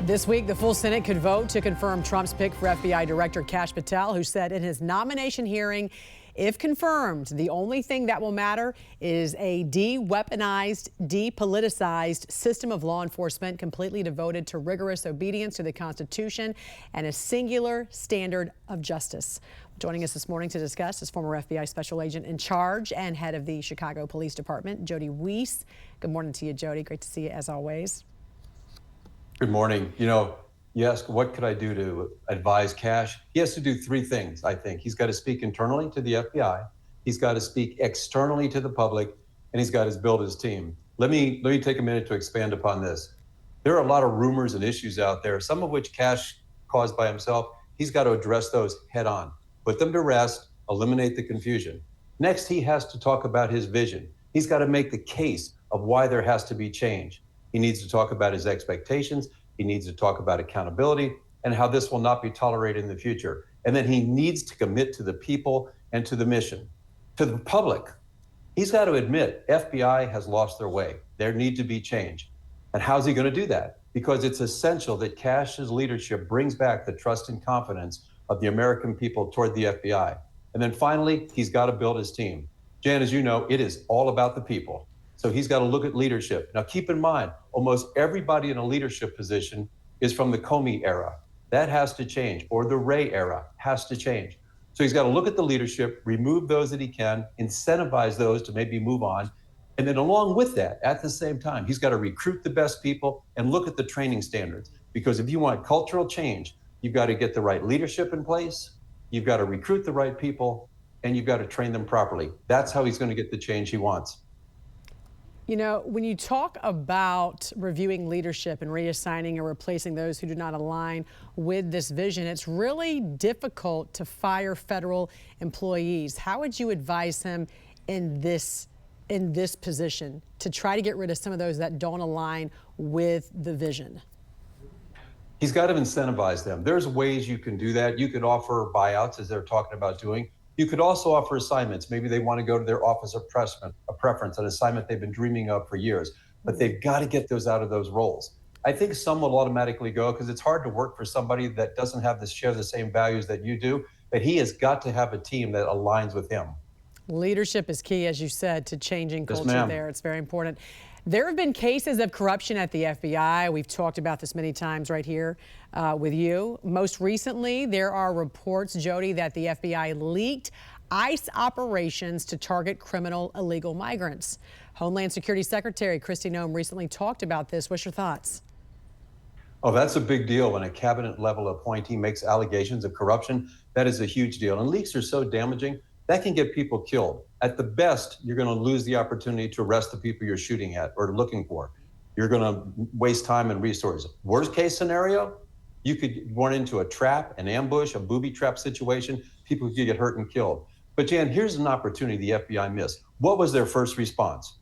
This week, the full Senate could vote to confirm Trump's pick for FBI Director Kash Patel, who said in his nomination hearing, if confirmed, the only thing that will matter is a de-weaponized, depoliticized system of law enforcement completely devoted to rigorous obedience to the Constitution and a singular standard of justice. Joining us this morning to discuss is former FBI Special Agent in Charge and head of the Chicago Police Department, Jody Weiss. Good morning to you, Jody. Great to see you as always. Good morning. You ask, what could I do to advise Kash? He has to do three things, I think. He's got to speak internally to the FBI. He's got to speak externally to the public, and he's got to build his team. Let me take a minute to expand upon this. There are a lot of rumors and issues out there, some of which Kash caused by himself. He's got to address those head on, put them to rest, eliminate the confusion. Next, he has to talk about his vision. He's got to make the case of why there has to be change. He needs to talk about his expectations. He needs to talk about accountability and how this will not be tolerated in the future. And then he needs to commit to the people and to the mission. To the public, he's got to admit FBI has lost their way. There need to be change. And how's he going to do that? Because it's essential that Kash's leadership brings back the trust and confidence of the American people toward the FBI. And then finally, he's got to build his team. Jan, as you know, it is all about the people. So he's got to look at leadership. Now, keep in mind, almost everybody in a leadership position is from the Comey era. That has to change, or the Wray era has to change. So he's got to look at the leadership, remove those that he can, incentivize those to maybe move on. And then along with that, at the same time, he's got to recruit the best people and look at the training standards. Because if you want cultural change, you've got to get the right leadership in place, you've got to recruit the right people, and you've got to train them properly. That's how he's going to get the change he wants. You know, when you talk about reviewing leadership and reassigning or replacing those who do not align with this vision, it's really difficult to fire federal employees. How would you advise him in this position to try to get rid of some of those that don't align with the vision? He's got to incentivize them. There's ways you can do that. You could offer buyouts, as they're talking about doing. You could also offer assignments. Maybe they want to go to their office of preference, an assignment they've been dreaming of for years, but they've got to get those out of those roles. I think some will automatically go because it's hard to work for somebody that doesn't share the same values that you do, but he has got to have a team that aligns with him. Leadership is key, as you said, to changing culture Yes, there. It's very important. There have been cases of corruption at the FBI. We've talked about this many times right here with you. Most recently, there are reports, Jody, that the FBI leaked ICE operations to target criminal illegal migrants. Homeland Security Secretary Kristi Noem recently talked about this. What's your thoughts? Oh, that's a big deal when a cabinet level appointee makes allegations of corruption. That is a huge deal. And leaks are so damaging. That can get people killed. At the best, you're going to lose the opportunity to arrest the people you're shooting at or looking for. You're going to waste time and resources. Worst case scenario, you could run into a trap, an ambush, a booby trap situation. People could get hurt and killed. But Jan, here's an opportunity the FBI missed. What was their first response?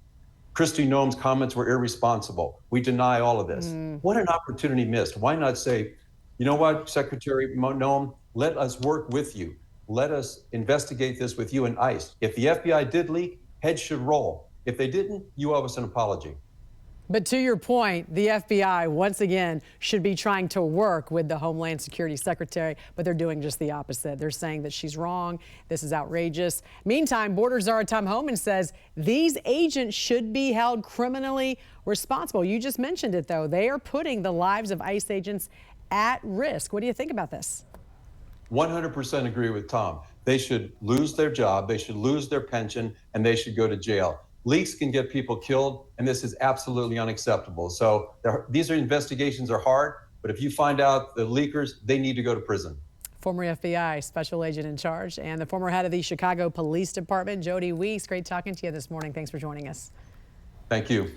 Kristi Noem's comments were irresponsible. We deny all of this. What an opportunity missed. Why not say, you know what, Secretary Noem, let us work with you. Let us investigate this with you and ICE. If the FBI did leak, heads should roll. If they didn't, you owe us an apology. But to your point, the FBI, once again, should be trying to work with the Homeland Security Secretary, but they're doing just the opposite. They're saying that she's wrong. This is outrageous. Meantime, Border Czar Tom Homan says these agents should be held criminally responsible. You just mentioned it, though. They are putting the lives of ICE agents at risk. What do you think about this? 100% agree with Tom. They should lose their job, they should lose their pension, and they should go to jail. Leaks can get people killed, and this is absolutely unacceptable. So these investigations are hard, but if you find out the leakers, they need to go to prison. Former FBI Special Agent in Charge and the former head of the Chicago Police Department, Jody Weiss. Great talking to you this morning. Thanks for joining us. Thank you.